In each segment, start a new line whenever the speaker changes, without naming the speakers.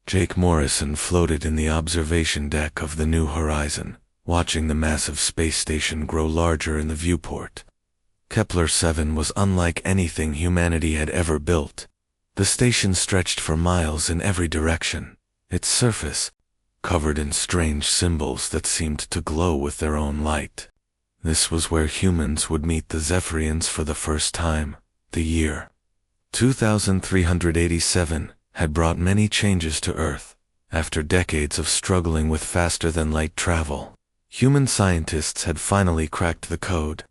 Jake Morrison floated in the observation deck of the New Horizon, watching the massive space station grow larger in the viewport. Kepler-7 was unlike anything humanity had ever built. The station stretched for miles in every direction, its surface covered in strange symbols that seemed to glow with their own light. This was where humans would meet the Zephyrians for the first time. The year 2387 had brought many changes to Earth. After decades of struggling with faster-than-light travel, human scientists had finally cracked the code.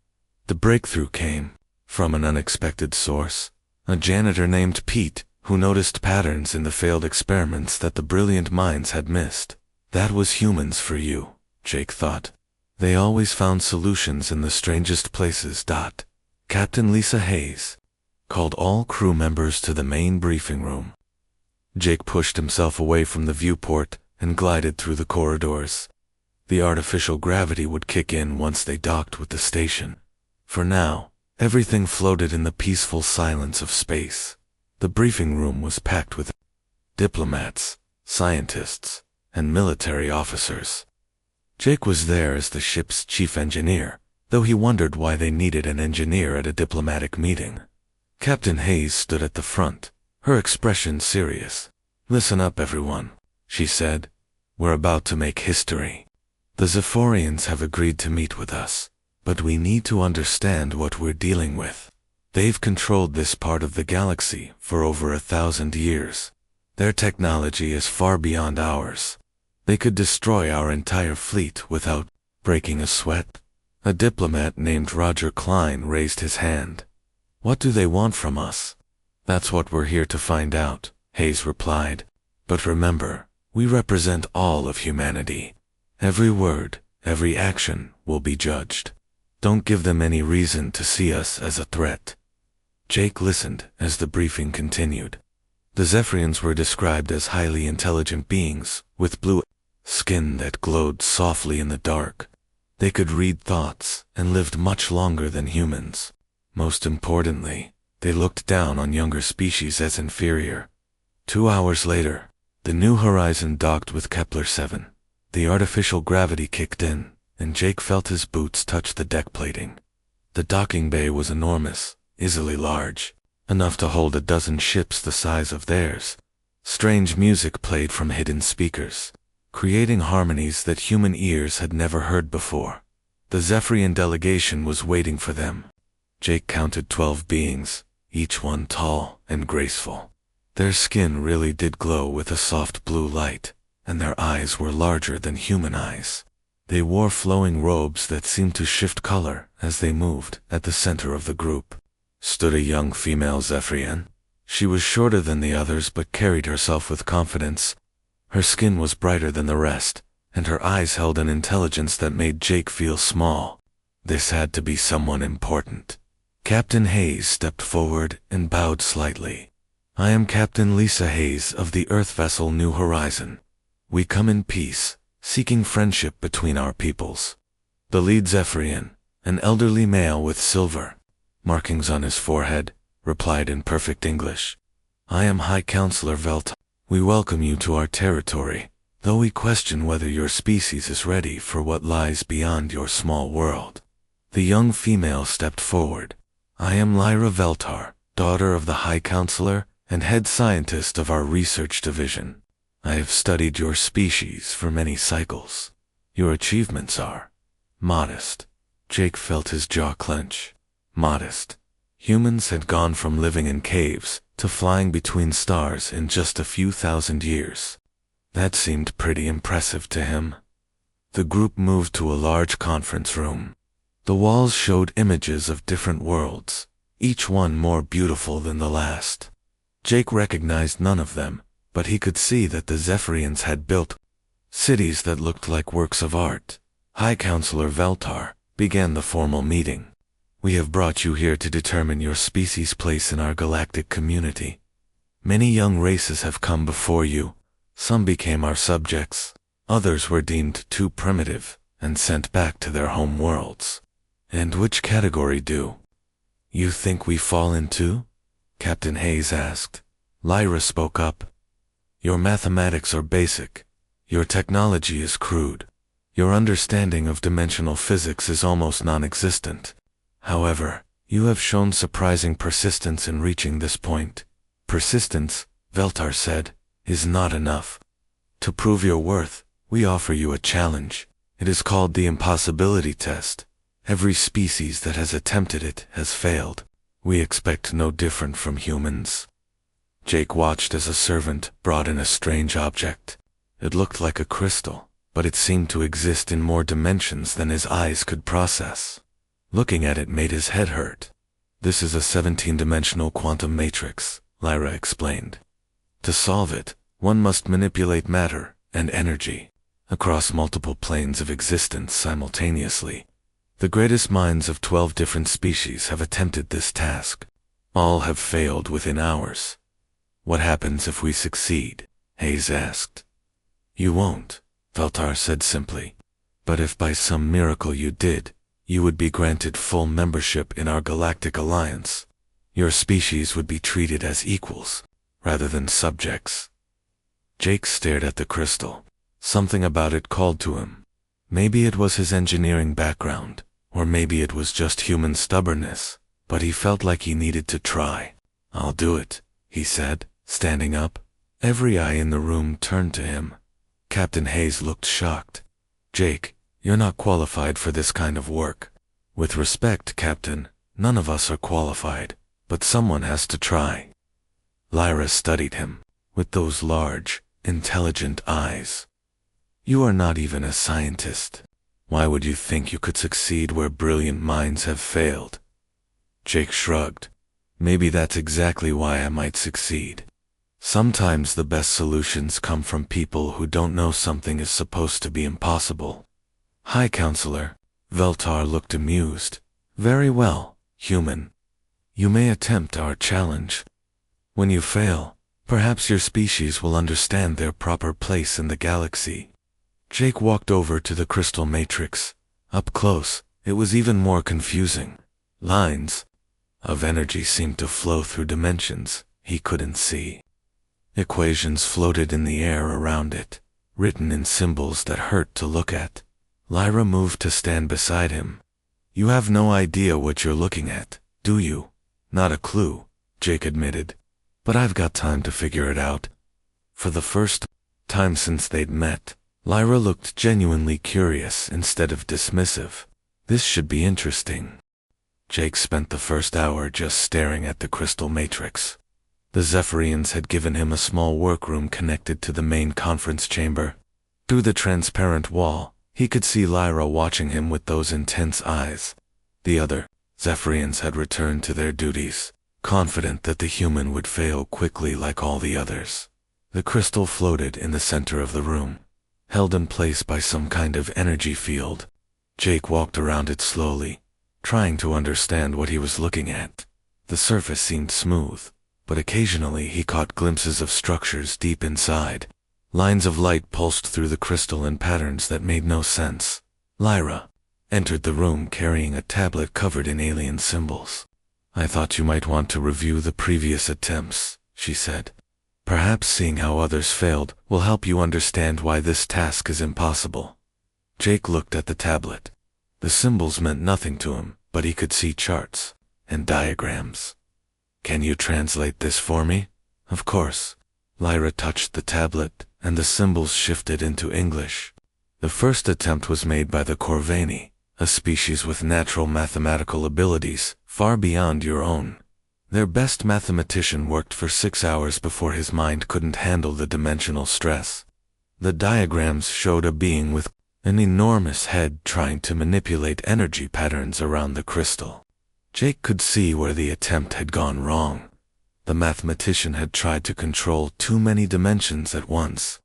The breakthrough came from an unexpected source, a janitor named Pete, who noticed patterns in the failed experiments that the brilliant minds had missed. That was humans for you, Jake thought. They always found solutions in the strangest places. Captain Lisa Hayes called all crew members to the main briefing room. Jake pushed himself away from the viewport and glided through the corridors. The artificial gravity would kick in once they docked with the station. For now, everything floated in the peaceful silence of space. The briefing room was packed with diplomats, scientists, and military officers. Jake was there as the ship's chief engineer, though he wondered why they needed an engineer at a diplomatic meeting. Captain Hayes stood at the front, her expression serious. "Listen up, everyone," she said. "We're about to make history. The Zephyrians have agreed to meet with us, but we need to understand what we're dealing with. They've controlled this part of the galaxy for over 1,000 years. Their technology is far beyond ours. They could destroy our entire fleet without breaking a sweat." A diplomat named Roger Klein raised his hand. "What do they want from us?" "That's what we're here to find out," Hayes replied. "But remember, we represent all of humanity. Every word, every action will be judged. Don't give them any reason to see us as a threat." Jake listened as the briefing continued. The Zephyrians were described as highly intelligent beings, with blue skin that glowed softly in the dark. They could read thoughts and lived much longer than humans. Most importantly, they looked down on younger species as inferior. 2 hours later, the New Horizon docked with Kepler-7. The artificial gravity kicked in, and Jake felt his boots touch the deck plating. The docking bay was enormous, easily large, enough to hold a dozen ships the size of theirs. Strange music played from hidden speakers, creating harmonies that human ears had never heard before. The Zephyrian delegation was waiting for them. Jake counted 12 beings, each one tall and graceful. Their skin really did glow with a soft blue light, and their eyes were larger than human eyes. They wore flowing robes that seemed to shift color as they moved. At the center of the group stood a young female Zephyrian. She was shorter than the others but carried herself with confidence. Her skin was brighter than the rest, and her eyes held an intelligence that made Jake feel small. This had to be someone important. Captain Hayes stepped forward and bowed slightly. "I am Captain Lisa Hayes of the Earth vessel New Horizon. We come in peace, seeking friendship between our peoples." The lead Zephyrian, an elderly male with silver markings on his forehead, replied in perfect English. "I am High Counselor Velta. We welcome you to our territory, though we question whether your species is ready for what lies beyond your small world." The young female stepped forward. "I am Lyra Veltar, daughter of the High Counselor and head scientist of our research division. I have studied your species for many cycles. Your achievements are modest." Jake felt his jaw clench. Modest. Humans had gone from living in caves to flying between stars in just a few thousand years. That seemed pretty impressive to him. The group moved to a large conference room. The walls showed images of different worlds, each one more beautiful than the last. Jake recognized none of them, but he could see that the Zephyrians had built cities that looked like works of art. High Counselor Veltar began the formal meeting. "We have brought you here to determine your species' place in our galactic community. Many young races have come before you. Some became our subjects. Others were deemed too primitive and sent back to their home worlds. And which category do you think we fall into?" Captain Hayes asked. Lyra spoke up. Your mathematics are basic. Your technology is crude. Your understanding of dimensional physics is almost non-existent. However, you have shown surprising persistence in reaching this point. Persistence, Veltar said, is not enough. To prove your worth, we offer you a challenge. It is called the impossibility test. Every species that has attempted it has failed. We expect no different from humans. Jake watched as a servant brought in a strange object. It looked like a crystal, but it seemed to exist in more dimensions than his eyes could process. Looking at it made his head hurt. This is a 17-dimensional quantum matrix, Lyra explained. To solve it, one must manipulate matter and energy across multiple planes of existence simultaneously. The greatest minds of 12 different species have attempted this task. All have failed within hours. What happens if we succeed? Hayes asked. You won't, Veltar said simply. But if by some miracle you did, you would be granted full membership in our Galactic Alliance. Your species would be treated as equals, rather than subjects. Jake stared at the crystal. Something about it called to him. Maybe it was his engineering background, or maybe it was just human stubbornness, but he felt like he needed to try. I'll do it, he said, standing up. Every eye in the room turned to him. Captain Hayes looked shocked. Jake, you're not qualified for this kind of work. With respect, Captain, none of us are qualified, but someone has to try. Lyra studied him, with those large, intelligent eyes. You are not even a scientist. Why would you think you could succeed where brilliant minds have failed? Jake shrugged. Maybe that's exactly why I might succeed. Sometimes the best solutions come from people who don't know something is supposed to be impossible. Hi, Counselor. Veltar looked amused. Very well, human. You may attempt our challenge. When you fail, perhaps your species will understand their proper place in the galaxy. Jake walked over to the crystal matrix. Up close, it was even more confusing. Lines of energy seemed to flow through dimensions he couldn't see. Equations floated in the air around it, written in symbols that hurt to look at. Lyra moved to stand beside him. You have no idea what you're looking at, do you? Not a clue, Jake admitted. But I've got time to figure it out. For the first time since they'd met, Lyra looked genuinely curious instead of dismissive. This should be interesting. Jake spent the first hour just staring at the crystal matrix. The Zephyrians had given him a small workroom connected to the main conference chamber. Through the transparent wall, he could see Lyra watching him with those intense eyes. The other Zephyrians had returned to their duties, confident that the human would fail quickly like all the others. The crystal floated in the center of the room, held in place by some kind of energy field. Jake walked around it slowly, trying to understand what he was looking at. The surface seemed smooth, but occasionally he caught glimpses of structures deep inside. Lines of light pulsed through the crystal in patterns that made no sense. Lyra entered the room carrying a tablet covered in alien symbols. I thought you might want to review the previous attempts, she said. Perhaps seeing how others failed will help you understand why this task is impossible. Jake looked at the tablet. The symbols meant nothing to him, but he could see charts and diagrams. Can you translate this for me? Of course. Lyra touched the tablet, and the symbols shifted into English. The first attempt was made by the Corvani, a species with natural mathematical abilities far beyond your own. Their best mathematician worked for 6 hours before his mind couldn't handle the dimensional stress. The diagrams showed a being with an enormous head trying to manipulate energy patterns around the crystal. Jake could see where the attempt had gone wrong. The mathematician had tried to control too many dimensions at once.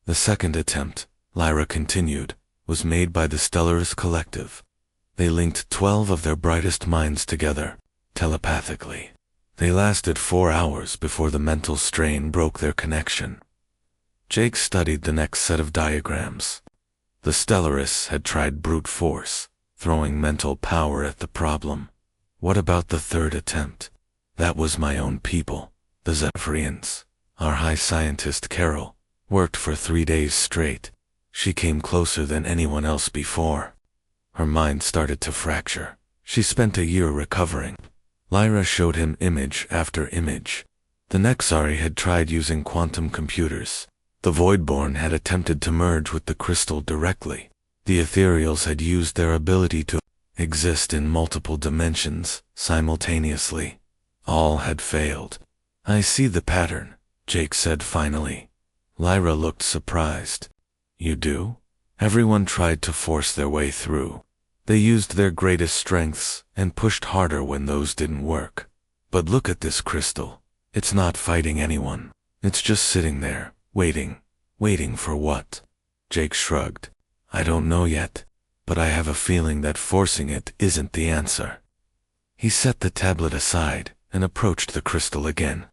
The second attempt, Lyra continued, was made by the Stellaris Collective. They linked 12 of their brightest minds together, telepathically. They lasted 4 hours before the mental strain broke their connection. Jake studied the next set of diagrams. The Stellarists had tried brute force, throwing mental power at the problem. What about the third attempt? That was my own people, the Zephyrians. Our high scientist Carol worked for 3 days straight. She came closer than anyone else before. Her mind started to fracture. She spent a year recovering. Lyra showed him image after image. The Nexari had tried using quantum computers. The Voidborn had attempted to merge with the crystal directly. The Ethereals had used their ability to exist in multiple dimensions simultaneously. All had failed. I see the pattern, Jake said finally. Lyra looked surprised. You do? Everyone tried to force their way through. They used their greatest strengths and pushed harder when those didn't work. But look at this crystal. It's not fighting anyone. It's just sitting there, waiting. Waiting for what? Jake shrugged. I don't know yet, but I have a feeling that forcing it isn't the answer. He set the tablet aside and approached the crystal again.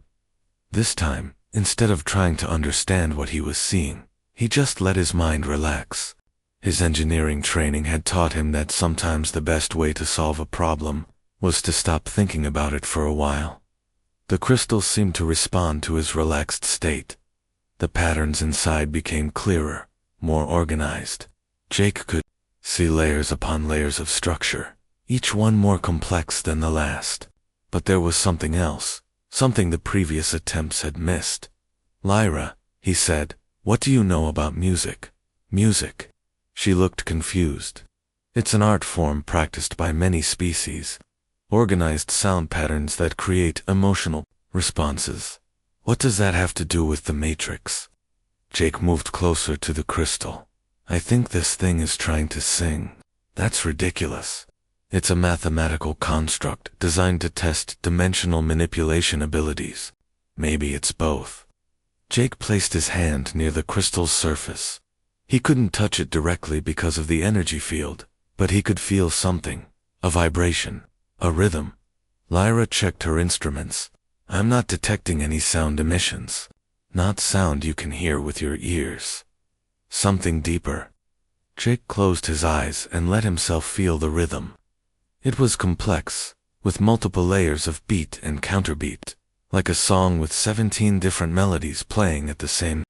This time, instead of trying to understand what he was seeing, he just let his mind relax. His engineering training had taught him that sometimes the best way to solve a problem was to stop thinking about it for a while. The crystal seemed to respond to his relaxed state. The patterns inside became clearer, more organized. Jake could see layers upon layers of structure, each one more complex than the last. But there was something else, something the previous attempts had missed. Lyra, he said, what do you know about music? Music. She looked confused. It's an art form practiced by many species. Organized sound patterns that create emotional responses. What does that have to do with the Matrix? Jake moved closer to the crystal. I think this thing is trying to sing. That's ridiculous. It's a mathematical construct designed to test dimensional manipulation abilities. Maybe it's both. Jake placed his hand near the crystal's surface. He couldn't touch it directly because of the energy field, but he could feel something, a vibration, a rhythm. Lyra checked her instruments. I'm not detecting any sound emissions. Not sound you can hear with your ears. Something deeper. Jake closed his eyes and let himself feel the rhythm. It was complex, with multiple layers of beat and counterbeat, like a song with 17 different melodies playing at the same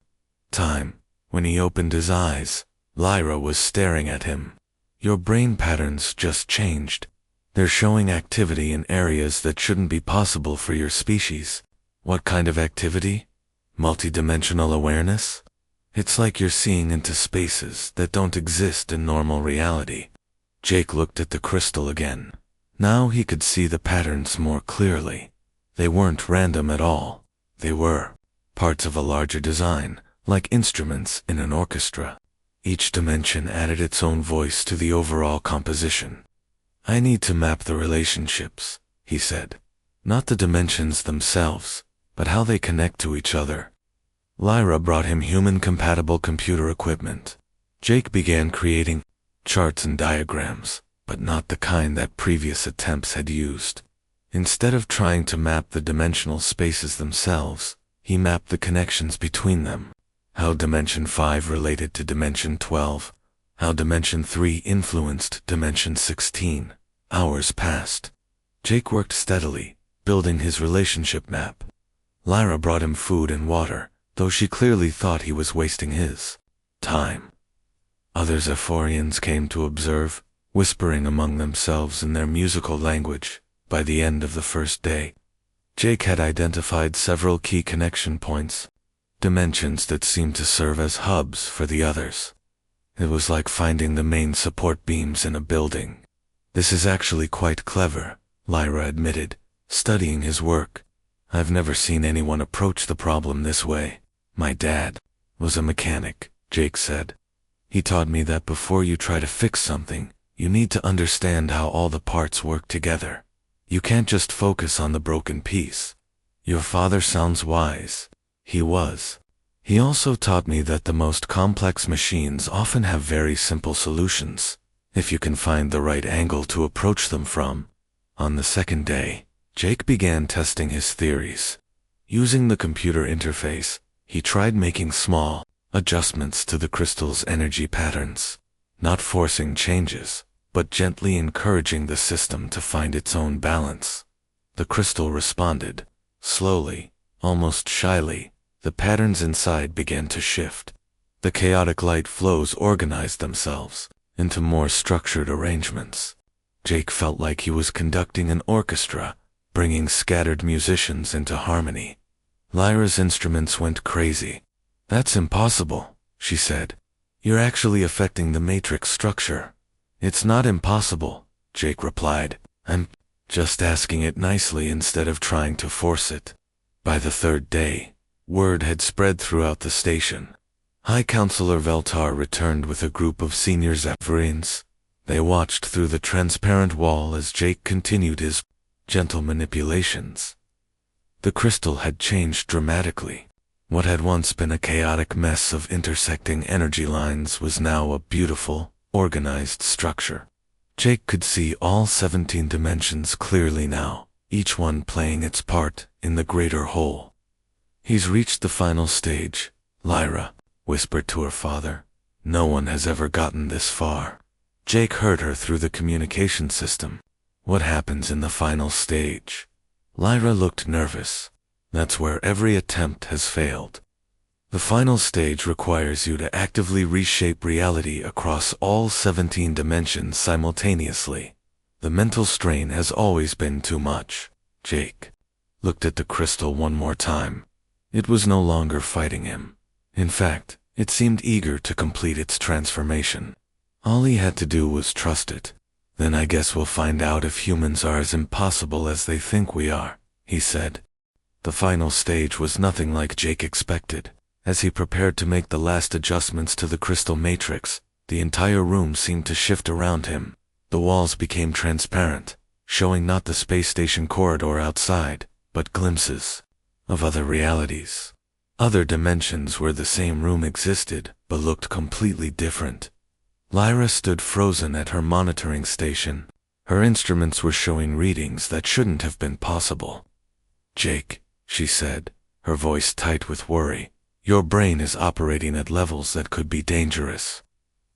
time. When he opened his eyes, Lyra was staring at him. Your brain patterns just changed. They're showing activity in areas that shouldn't be possible for your species. What kind of activity? Multidimensional awareness? It's like you're seeing into spaces that don't exist in normal reality. Jake looked at the crystal again. Now he could see the patterns more clearly. They weren't random at all. They were parts of a larger design, like instruments in an orchestra. Each dimension added its own voice to the overall composition. I need to map the relationships, he said. Not the dimensions themselves, but how they connect to each other. Lyra brought him human-compatible computer equipment. Jake began creating charts and diagrams, but not the kind that previous attempts had used. Instead of trying to map the dimensional spaces themselves, he mapped the connections between them. How Dimension 5 related to Dimension 12. How Dimension 3 influenced Dimension 16. Hours passed. Jake worked steadily, building his relationship map. Lyra brought him food and water, though she clearly thought he was wasting his time. Other Zephorians came to observe, whispering among themselves in their musical language. By the end of the first day, Jake had identified several key connection points, dimensions that seemed to serve as hubs for the others. It was like finding the main support beams in a building. This is actually quite clever, Lyra admitted, studying his work. I've never seen anyone approach the problem this way. My dad was a mechanic, Jake said. He taught me that before you try to fix something, you need to understand how all the parts work together. You can't just focus on the broken piece. Your father sounds wise. He was. He also taught me that the most complex machines often have very simple solutions, if you can find the right angle to approach them from. On the second day, Jake began testing his theories. Using the computer interface, he tried making small adjustments to the crystal's energy patterns, not forcing changes, but gently encouraging the system to find its own balance. The crystal responded, slowly, almost shyly, The patterns inside began to shift. The chaotic light flows organized themselves into more structured arrangements. Jake felt like he was conducting an orchestra, bringing scattered musicians into harmony. Lyra's instruments went crazy. "That's impossible," she said. "You're actually affecting the matrix structure." "It's not impossible," Jake replied. "I'm just asking it nicely instead of trying to force it." By the third day, word had spread throughout the station. High Counselor Veltar returned with a group of senior Zephyrians. They watched through the transparent wall as Jake continued his gentle manipulations. The crystal had changed dramatically. What had once been a chaotic mess of intersecting energy lines was now a beautiful, organized structure. Jake could see all 17 dimensions clearly now, each one playing its part in the greater whole. "He's reached the final stage," Lyra whispered to her father. "No one has ever gotten this far." Jake heard her through the communication system. "What happens in the final stage?" Lyra looked nervous. "That's where every attempt has failed. The final stage requires you to actively reshape reality across all 17 dimensions simultaneously. The mental strain has always been too much." Jake looked at the crystal one more time. It was no longer fighting him. In fact, it seemed eager to complete its transformation. All he had to do was trust it. "Then I guess we'll find out if humans are as impossible as they think we are," he said. The final stage was nothing like Jake expected. As he prepared to make the last adjustments to the crystal matrix, the entire room seemed to shift around him. The walls became transparent, showing not the space station corridor outside, but glimpses of other realities. Other dimensions where the same room existed, but looked completely different. Lyra stood frozen at her monitoring station. Her instruments were showing readings that shouldn't have been possible. "Jake," she said, her voice tight with worry, "your brain is operating at levels that could be dangerous.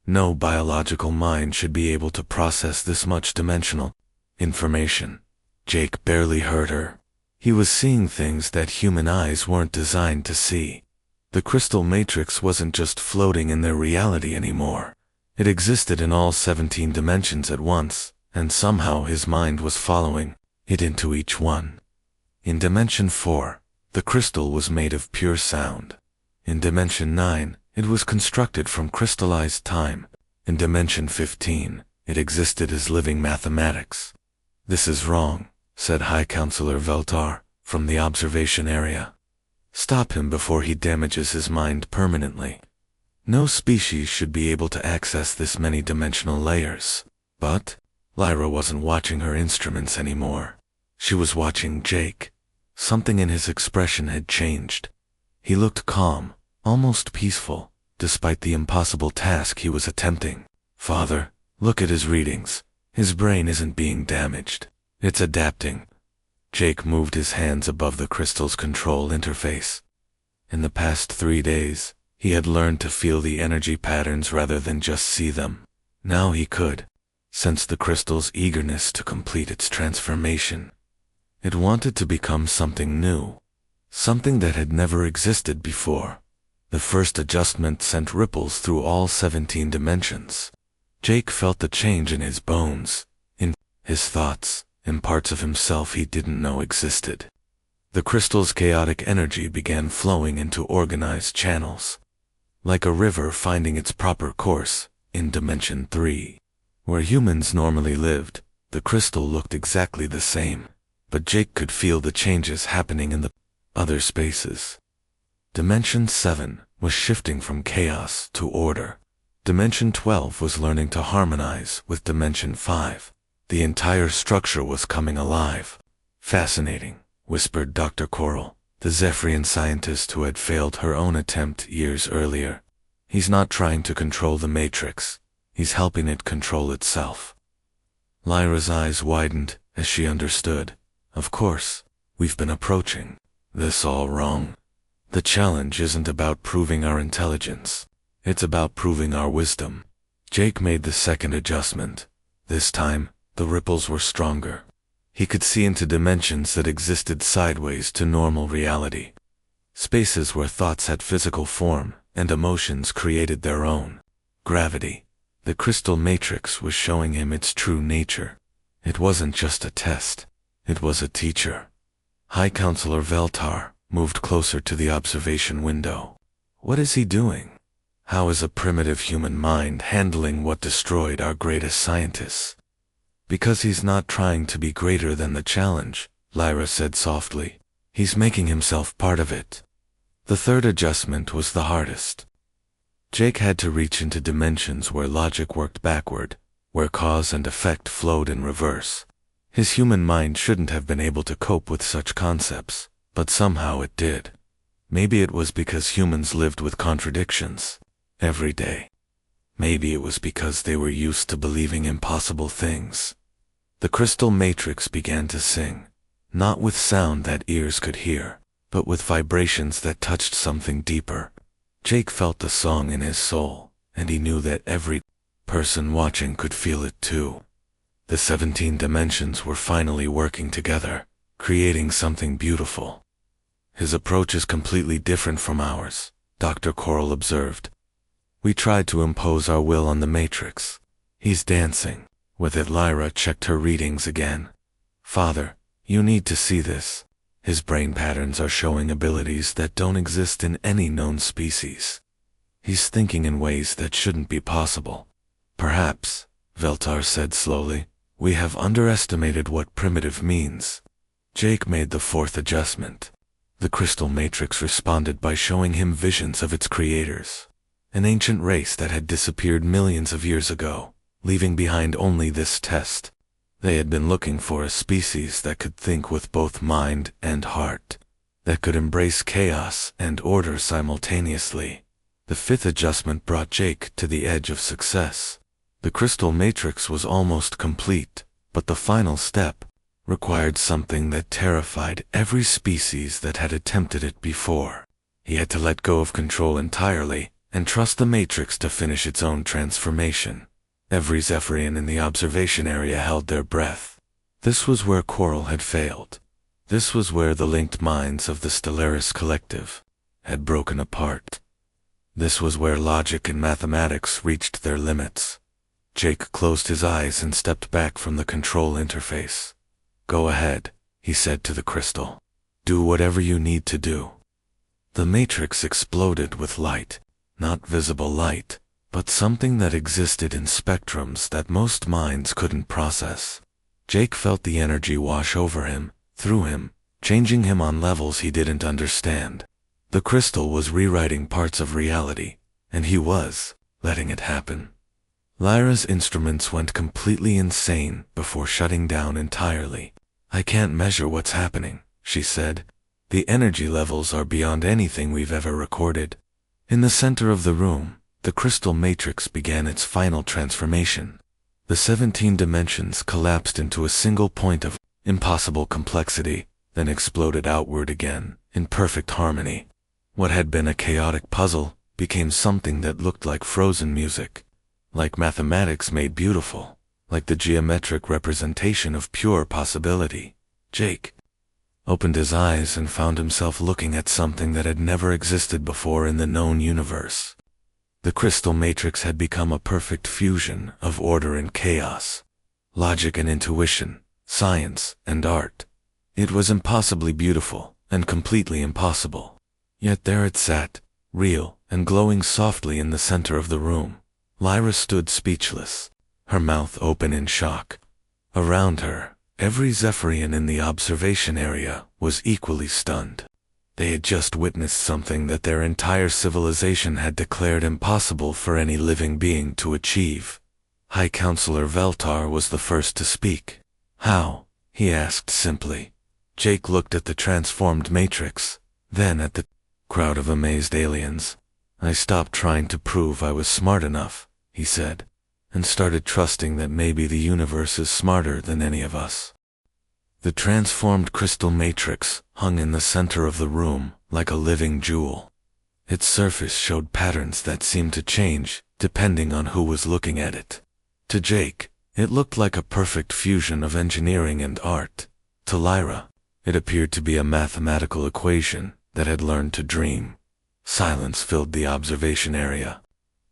No biological mind should be able to process this much dimensional information." Jake barely heard her. He was seeing things that human eyes weren't designed to see. The crystal matrix wasn't just floating in their reality anymore. It existed in all 17 dimensions at once, and somehow his mind was following it into each one. In Dimension 4, the crystal was made of pure sound. In Dimension 9, it was constructed from crystallized time. In Dimension 15, it existed as living mathematics. "This is wrong," said High Counselor Veltar from the observation area. "Stop him before he damages his mind permanently. No species should be able to access this many dimensional layers." But Lyra wasn't watching her instruments anymore. She was watching Jake. Something in his expression had changed. He looked calm, almost peaceful, despite the impossible task he was attempting. "Father, look at his readings. His brain isn't being damaged. It's adapting." Jake moved his hands above the crystal's control interface. In the past 3 days, he had learned to feel the energy patterns rather than just see them. Now he could sense the crystal's eagerness to complete its transformation. It wanted to become something new, something that had never existed before. The first adjustment sent ripples through all 17 dimensions. Jake felt the change in his bones, in his thoughts, in parts of himself he didn't know existed. The crystal's chaotic energy began flowing into organized channels. Like a river finding its proper course, in Dimension 3. Where humans normally lived, the crystal looked exactly the same, but Jake could feel the changes happening in the other spaces. Dimension 7 was shifting from chaos to order. Dimension 12 was learning to harmonize with Dimension 5. The entire structure was coming alive. "Fascinating," whispered Dr. Coral, the Zephyrian scientist who had failed her own attempt years earlier. "He's not trying to control the Matrix. He's helping it control itself." Lyra's eyes widened as she understood. "Of course, we've been approaching this all wrong. The challenge isn't about proving our intelligence. It's about proving our wisdom." Jake made the second adjustment. This time, the ripples were stronger. He could see into dimensions that existed sideways to normal reality. Spaces where thoughts had physical form and emotions created their own. Gravity. The crystal matrix was showing him its true nature. It wasn't just a test. It was a teacher. High Counselor Veltar moved closer to the observation window. What is he doing? How is a primitive human mind handling what destroyed our greatest scientists? Because he's not trying to be greater than the challenge, Lyra said softly. He's making himself part of it. The third adjustment was the hardest. Jake had to reach into dimensions where logic worked backward, where cause and effect flowed in reverse. His human mind shouldn't have been able to cope with such concepts, but somehow it did. Maybe it was because humans lived with contradictions every day. Maybe it was because they were used to believing impossible things. The crystal matrix began to sing, not with sound that ears could hear, but with vibrations that touched something deeper. Jake felt the song in his soul, and he knew that every person watching could feel it too. The 17 dimensions were finally working together, creating something beautiful. His approach is completely different from ours, Dr. Coral observed. We tried to impose our will on the matrix. He's dancing. With it, Lyra checked her readings again. Father, you need to see this. His brain patterns are showing abilities that don't exist in any known species. He's thinking in ways that shouldn't be possible. Perhaps, Veltar said slowly, we have underestimated what primitive means. Jake made the fourth adjustment. The crystal matrix responded by showing him visions of its creators. An ancient race that had disappeared millions of years ago, leaving behind only this test. They had been looking for a species that could think with both mind and heart, that could embrace chaos and order simultaneously. The fifth adjustment brought Jake to the edge of success. The crystal matrix was almost complete, but the final step required something that terrified every species that had attempted it before. He had to let go of control entirely and trust the matrix to finish its own transformation. Every Zephyrian in the observation area held their breath. This was where Coral had failed. This was where the linked minds of the Stellaris Collective had broken apart. This was where logic and mathematics reached their limits. Jake closed his eyes and stepped back from the control interface. Go ahead, he said to the crystal. Do whatever you need to do. The matrix exploded with light. Not visible light, but something that existed in spectrums that most minds couldn't process. Jake felt the energy wash over him, through him, changing him on levels he didn't understand. The crystal was rewriting parts of reality, and he was letting it happen. Lyra's instruments went completely insane before shutting down entirely. I can't measure what's happening, she said. The energy levels are beyond anything we've ever recorded. In the center of the room, the crystal matrix began its final transformation. The 17 dimensions collapsed into a single point of impossible complexity, then exploded outward again, in perfect harmony. What had been a chaotic puzzle became something that looked like frozen music, like mathematics made beautiful, like the geometric representation of pure possibility. Jake opened his eyes and found himself looking at something that had never existed before in the known universe. The crystal matrix had become a perfect fusion of order and chaos, logic and intuition, science and art. It was impossibly beautiful and completely impossible. Yet there it sat, real and glowing softly in the center of the room. Lyra stood speechless, her mouth open in shock. Around her, every Zephyrian in the observation area was equally stunned. They had just witnessed something that their entire civilization had declared impossible for any living being to achieve. High Counselor Veltar was the first to speak. How? He asked simply. Jake looked at the transformed matrix, then at the crowd of amazed aliens. I stopped trying to prove I was smart enough, he said, and started trusting that maybe the universe is smarter than any of us. The transformed crystal matrix hung in the center of the room like a living jewel. Its surface showed patterns that seemed to change depending on who was looking at it. To Jake, it looked like a perfect fusion of engineering and art. To Lyra, it appeared to be a mathematical equation that had learned to dream. Silence filled the observation area.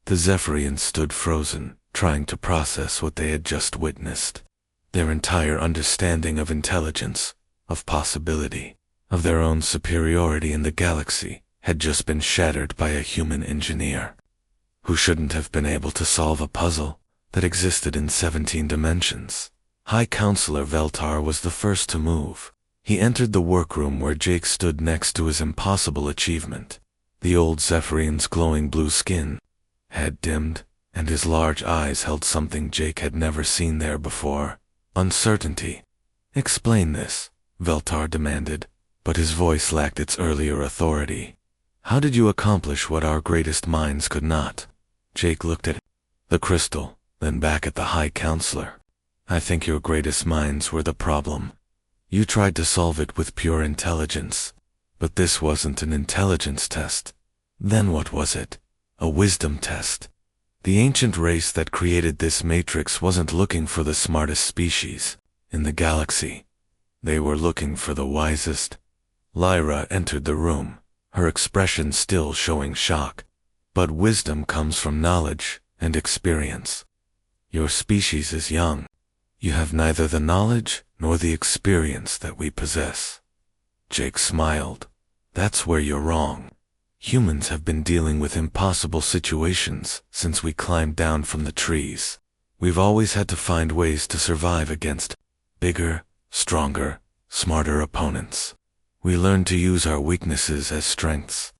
The Zephyrians stood frozen, trying to process what they had just witnessed. Their entire understanding of intelligence, of possibility, of their own superiority in the galaxy, had just been shattered by a human engineer, who shouldn't have been able to solve a puzzle that existed in 17 dimensions. High Counselor Veltar was the first to move. He entered the workroom where Jake stood next to his impossible achievement. The old Zephyrian's glowing blue skin had dimmed, and his large eyes held something Jake had never seen there before. Uncertainty. "Explain this," Veltar demanded, but his voice lacked its earlier authority. "How did you accomplish what our greatest minds could not?" Jake looked at the crystal, then back at the High Counselor. "I think your greatest minds were the problem. You tried to solve it with pure intelligence, but this wasn't an intelligence test. Then what was it? A wisdom test. The ancient race that created this matrix wasn't looking for the smartest species in the galaxy. They were looking for the wisest." Lyra entered the room, her expression still showing shock. "But wisdom comes from knowledge and experience. Your species is young. You have neither the knowledge nor the experience that we possess." Jake smiled. "That's where you're wrong. Humans have been dealing with impossible situations since we climbed down from the trees. We've always had to find ways to survive against bigger, stronger, smarter opponents. We learned to use our weaknesses as strengths."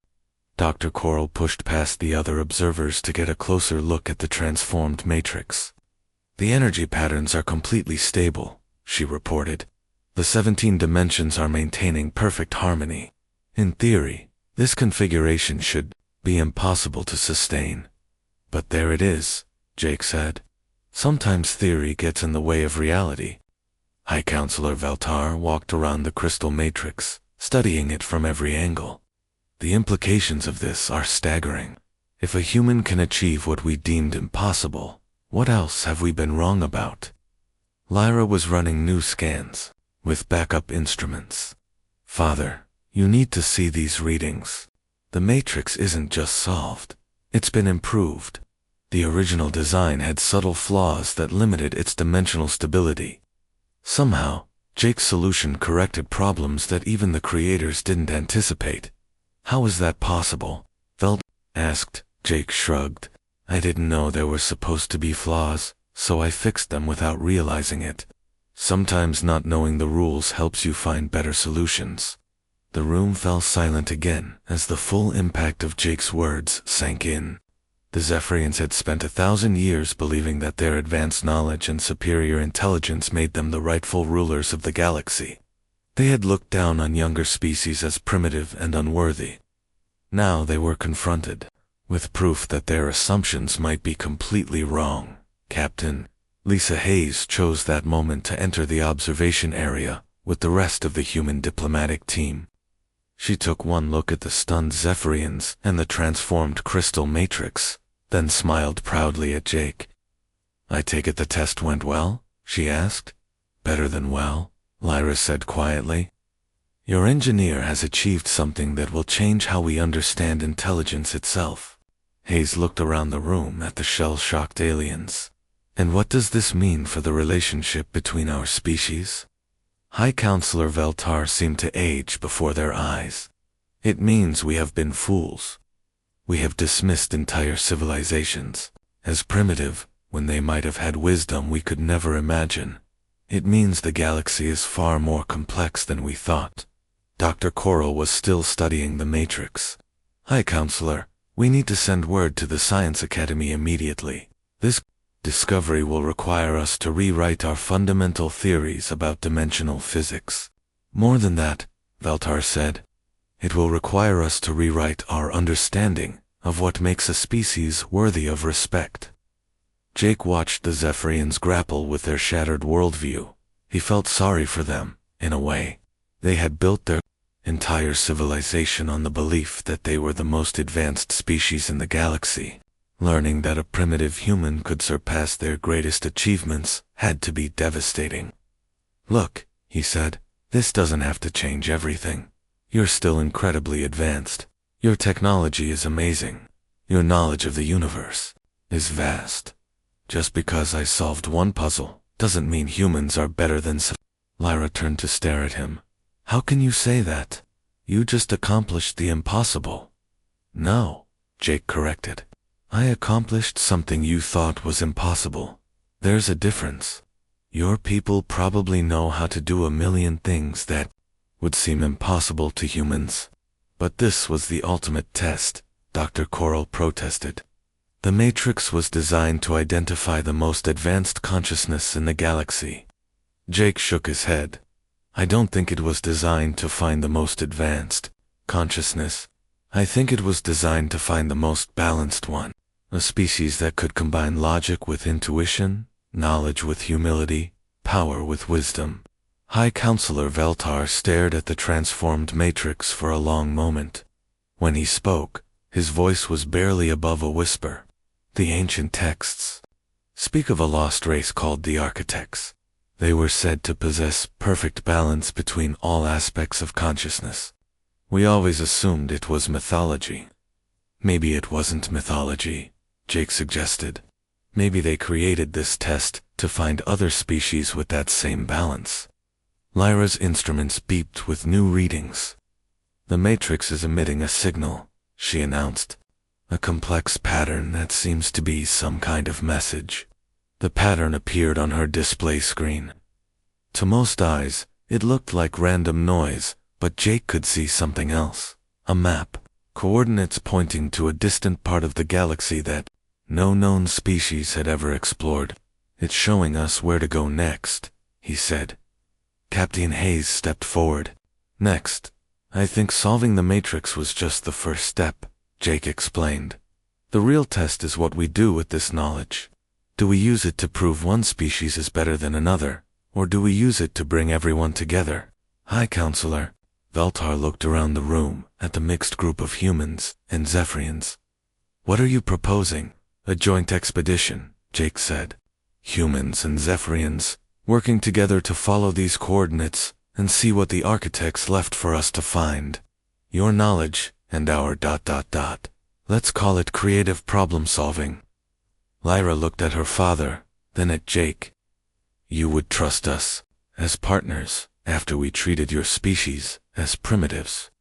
Dr. Coral pushed past the other observers to get a closer look at the transformed matrix. "The energy patterns are completely stable," she reported. "The 17 dimensions are maintaining perfect harmony. In theory, this configuration should be impossible to sustain. But there it is," Jake said. "Sometimes theory gets in the way of reality." High Counselor Veltar walked around the crystal matrix, studying it from every angle. "The implications of this are staggering. If a human can achieve what we deemed impossible, what else have we been wrong about?" Lyra was running new scans, with backup instruments. "Father, you need to see these readings. The matrix isn't just solved, it's been improved. The original design had subtle flaws that limited its dimensional stability. Somehow, Jake's solution corrected problems that even the creators didn't anticipate." "How is that possible?" Velt asked. Jake shrugged. "I didn't know there were supposed to be flaws, so I fixed them without realizing it. Sometimes not knowing the rules helps you find better solutions." The room fell silent again as the full impact of Jake's words sank in. The Zephyrians had spent 1,000 years believing that their advanced knowledge and superior intelligence made them the rightful rulers of the galaxy. They had looked down on younger species as primitive and unworthy. Now they were confronted with proof that their assumptions might be completely wrong. Captain Lisa Hayes chose that moment to enter the observation area with the rest of the human diplomatic team. She took one look at the stunned Zephyrians and the transformed crystal matrix, then smiled proudly at Jake. "I take it the test went well?" she asked. "Better than well," Lyra said quietly. "Your engineer has achieved something that will change how we understand intelligence itself." Hayes looked around the room at the shell-shocked aliens. "And what does this mean for the relationship between our species?" High Counselor Veltar seemed to age before their eyes. "It means we have been fools. We have dismissed entire civilizations as primitive when they might have had wisdom we could never imagine. It means the galaxy is far more complex than we thought." Dr. Coral was still studying the matrix. "High Counselor, we need to send word to the Science Academy immediately. This discovery will require us to rewrite our fundamental theories about dimensional physics." "More than that," Veltar said. "It will require us to rewrite our understanding of what makes a species worthy of respect." Jake watched the Zephyrians grapple with their shattered worldview. He felt sorry for them, in a way. They had built their entire civilization on the belief that they were the most advanced species in the galaxy. Learning that a primitive human could surpass their greatest achievements had to be devastating. "Look," he said, "this doesn't have to change everything. You're still incredibly advanced. Your technology is amazing. Your knowledge of the universe is vast. Just because I solved one puzzle doesn't mean humans are better than Lyra turned to stare at him. How can you say that? You just accomplished the impossible. No, Jake corrected. I accomplished something you thought was impossible. There's a difference. Your people probably know how to do a million things that would seem impossible to humans. But this was the ultimate test, Dr. Coral protested. The Matrix was designed to identify the most advanced consciousness in the galaxy. Jake shook his head. I don't think it was designed to find the most advanced consciousness. I think it was designed to find the most balanced one. A species that could combine logic with intuition, knowledge with humility, power with wisdom. High Counselor Veltar stared at the transformed Matrix for a long moment. When he spoke, his voice was barely above a whisper. The ancient texts speak of a lost race called the Architects. They were said to possess perfect balance between all aspects of consciousness. We always assumed it was mythology. Maybe it wasn't mythology, Jake suggested. Maybe they created this test to find other species with that same balance. Lyra's instruments beeped with new readings. The Matrix is emitting a signal, she announced. A complex pattern that seems to be some kind of message. The pattern appeared on her display screen. To most eyes, it looked like random noise, but Jake could see something else. A map, coordinates pointing to a distant part of the galaxy that no known species had ever explored. It's showing us where to go next, he said. Captain Hayes stepped forward. Next, I think solving the Matrix was just the first step, Jake explained. The real test is what we do with this knowledge. Do we use it to prove one species is better than another, or do we use it to bring everyone together? High Counselor. Veltar looked around the room at the mixed group of humans and Zephyrians. What are you proposing? A joint expedition, Jake said. Humans and Zephyrians, working together to follow these coordinates and see what the Architects left for us to find. Your knowledge and our ... Let's call it creative problem solving. Lyra looked at her father, then at Jake. You would trust us as partners after we treated your species as primitives.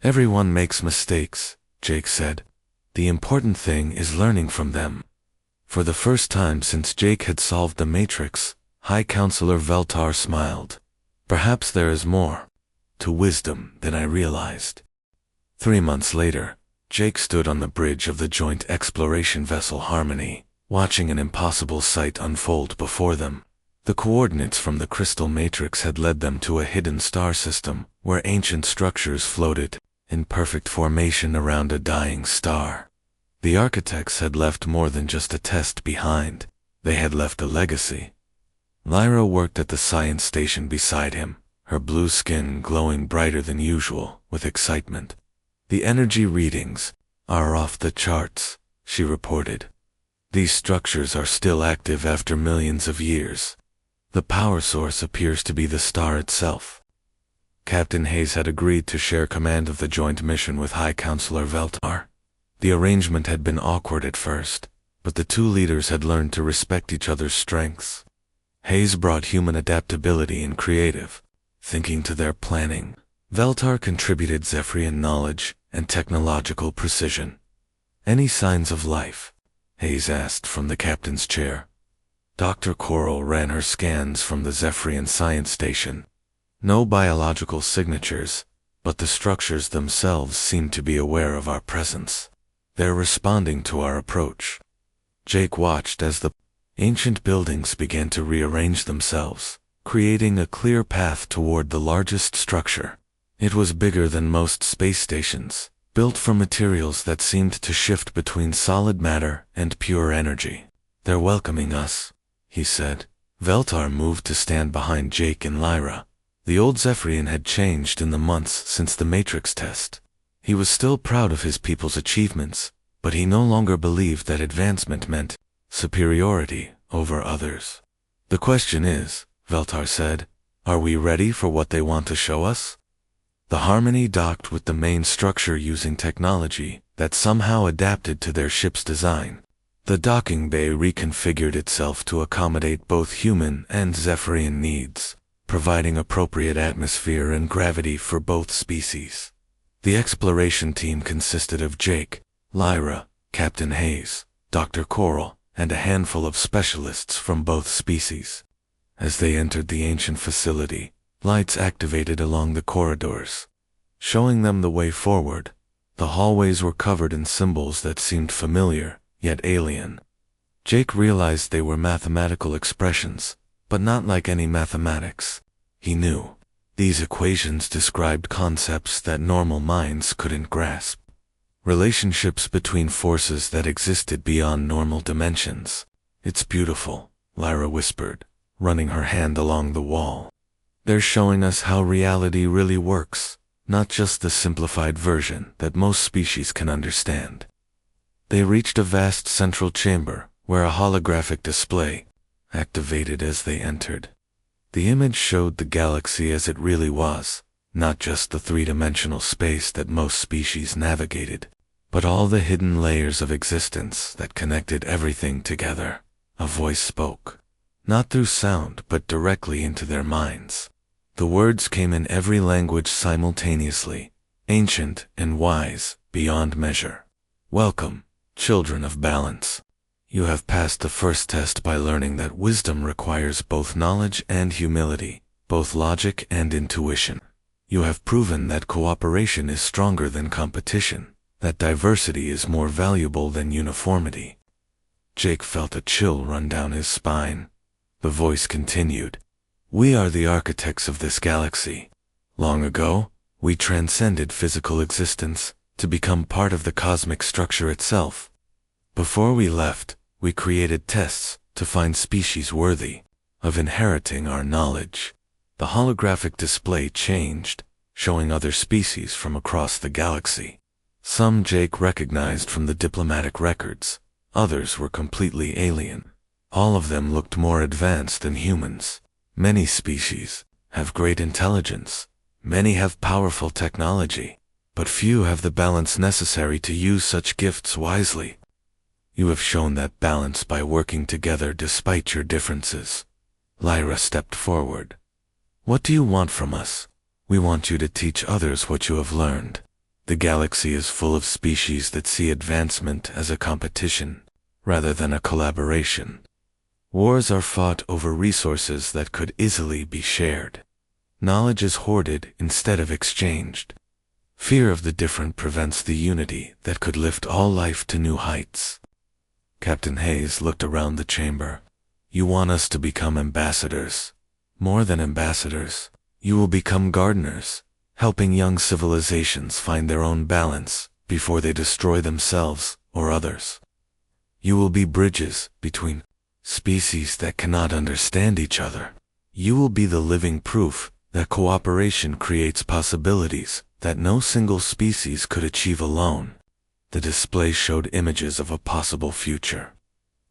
Everyone makes mistakes, Jake said. The important thing is learning from them. For the first time since Jake had solved the Matrix, High Counselor Veltar smiled. Perhaps there is more to wisdom than I realized. 3 months later, Jake stood on the bridge of the joint exploration vessel Harmony, watching an impossible sight unfold before them. The coordinates from the crystal matrix had led them to a hidden star system where ancient structures floated in perfect formation around a dying star. The Architects had left more than just a test behind. They had left a legacy. Lyra worked at the science station beside him, her blue skin glowing brighter than usual with excitement. The energy readings are off the charts, she reported. These structures are still active after millions of years. The power source appears to be the star itself. Captain Hayes had agreed to share command of the joint mission with High Counselor Veltar. The arrangement had been awkward at first, but the two leaders had learned to respect each other's strengths. Hayes brought human adaptability and creative thinking to their planning. Veltar contributed Zephyrian knowledge and technological precision. Any signs of life? Hayes asked from the captain's chair. Dr. Coral ran her scans from the Zephyrian science station. No biological signatures, but the structures themselves seem to be aware of our presence. They're responding to our approach. Jake watched as the ancient buildings began to rearrange themselves, creating a clear path toward the largest structure. It was bigger than most space stations, built from materials that seemed to shift between solid matter and pure energy. They're welcoming us, he said. Veltar moved to stand behind Jake and Lyra. The old Zephyrian had changed in the months since the Matrix test. He was still proud of his people's achievements, but he no longer believed that advancement meant superiority over others. The question is, Veltar said, are we ready for what they want to show us? The Harmony docked with the main structure using technology that somehow adapted to their ship's design. The docking bay reconfigured itself to accommodate both human and Zephyrian needs, providing appropriate atmosphere and gravity for both species. The exploration team consisted of Jake, Lyra, Captain Hayes, Dr. Coral, and a handful of specialists from both species. As they entered the ancient facility, lights activated along the corridors, showing them the way forward. The hallways were covered in symbols that seemed familiar, yet alien. Jake realized they were mathematical expressions, but not like any mathematics. He knew. These equations described concepts that normal minds couldn't grasp. Relationships between forces that existed beyond normal dimensions. "It's beautiful," Lyra whispered, running her hand along the wall. "They're showing us how reality really works, not just the simplified version that most species can understand." They reached a vast central chamber, where a holographic display activated as they entered. The image showed the galaxy as it really was, not just the three-dimensional space that most species navigated, but all the hidden layers of existence that connected everything together. A voice spoke, not through sound but directly into their minds. The words came in every language simultaneously, ancient and wise, beyond measure. "Welcome, children of balance. You have passed the first test by learning that wisdom requires both knowledge and humility, both logic and intuition. You have proven that cooperation is stronger than competition, that diversity is more valuable than uniformity." Jake felt a chill run down his spine. The voice continued, "We are the architects of this galaxy. Long ago, we transcended physical existence to become part of the cosmic structure itself. Before we left, we created tests to find species worthy of inheriting our knowledge." The holographic display changed, showing other species from across the galaxy. Some Jake recognized from the diplomatic records, others were completely alien. All of them looked more advanced than humans. Many species have great intelligence, many have powerful technology, but few have the balance necessary to use such gifts wisely. You have shown that balance by working together despite your differences. Lyra stepped forward. "What do you want from us?" "We want you to teach others what you have learned. The galaxy is full of species that see advancement as a competition, rather than a collaboration. Wars are fought over resources that could easily be shared. Knowledge is hoarded instead of exchanged. Fear of the different prevents the unity that could lift all life to new heights." Captain Hayes looked around the chamber. "You want us to become ambassadors. More than ambassadors, you will become gardeners, helping young civilizations find their own balance before they destroy themselves or others. You will be bridges between species that cannot understand each other. You will be the living proof that cooperation creates possibilities that no single species could achieve alone." The display showed images of a possible future.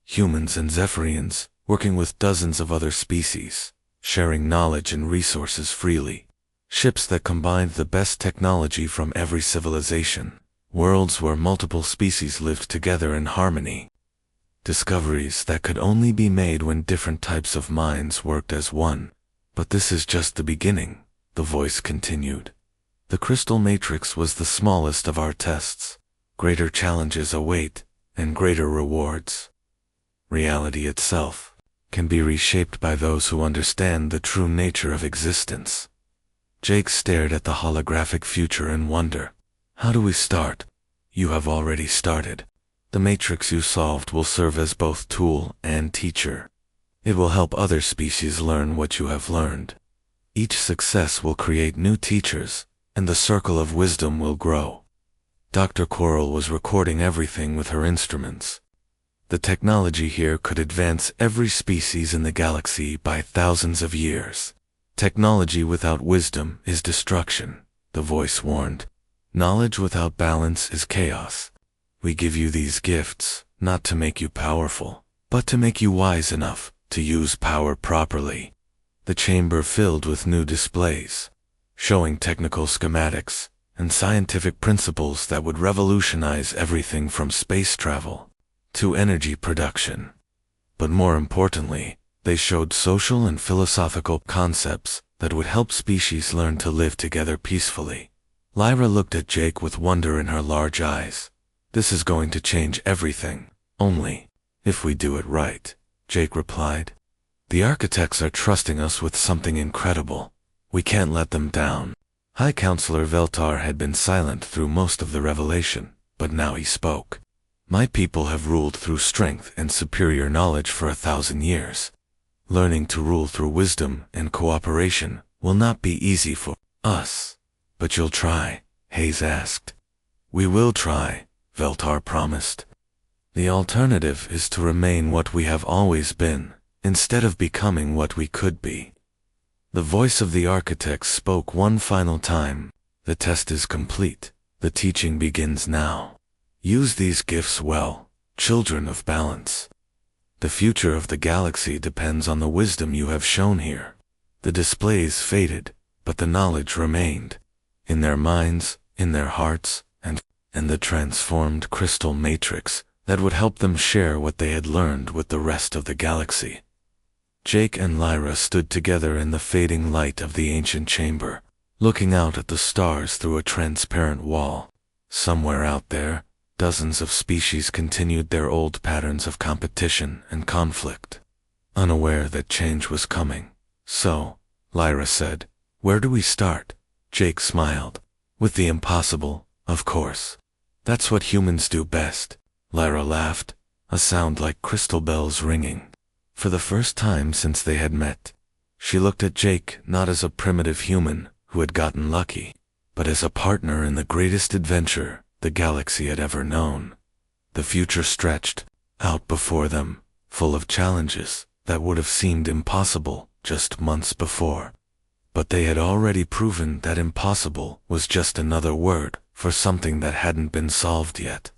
Humans and Zephyrians working with dozens of other species, sharing knowledge and resources freely. Ships that combined the best technology from every civilization. Worlds where multiple species lived together in harmony. Discoveries that could only be made when different types of minds worked as one. "But this is just the beginning," the voice continued. "The crystal matrix was the smallest of our tests. Greater challenges await, and greater rewards. Reality itself can be reshaped by those who understand the true nature of existence." Jake stared at the holographic future in wonder. "How do we start?" "You have already started. The matrix you solved will serve as both tool and teacher. It will help other species learn what you have learned. Each success will create new teachers, and the circle of wisdom will grow." Dr. Coral was recording everything with her instruments. The technology here could advance every species in the galaxy by thousands of years. "Technology without wisdom is destruction," the voice warned. "Knowledge without balance is chaos. We give you these gifts, not to make you powerful, but to make you wise enough to use power properly." The chamber filled with new displays. showing technical schematics and scientific principles that would revolutionize everything from space travel to energy production. But more importantly, they showed social and philosophical concepts that would help species learn to live together peacefully. Lyra looked at Jake with wonder in her large eyes. This is going to change everything, only if we do it right, Jake replied. The architects are trusting us with something incredible. We can't let them down. High Counselor Veltar had been silent through most of the revelation, but now he spoke. My people have ruled through strength and superior knowledge for 1,000 years. Learning to rule through wisdom and cooperation will not be easy for us. But you'll try, Hayes asked. We will try, Veltar promised. The alternative is to remain what we have always been, instead of becoming what we could be. The voice of the architects spoke one final time. The test is complete. The teaching begins now. Use these gifts well, children of balance. The future of the galaxy depends on the wisdom you have shown here. The displays faded, but the knowledge remained. In their minds, in their hearts, and the transformed crystal matrix that would help them share what they had learned with the rest of the galaxy. Jake and Lyra stood together in the fading light of the ancient chamber, looking out at the stars through a transparent wall. Somewhere out there, dozens of species continued their old patterns of competition and conflict, unaware that change was coming. So, Lyra said, where do we start? Jake smiled. With the impossible, of course. That's what humans do best. Lyra laughed, a sound like crystal bells ringing. For the first time since they had met, she looked at Jake not as a primitive human who had gotten lucky, but as a partner in the greatest adventure the galaxy had ever known. The future stretched out before them, full of challenges that would have seemed impossible just months before. But they had already proven that impossible was just another word for something that hadn't been solved yet.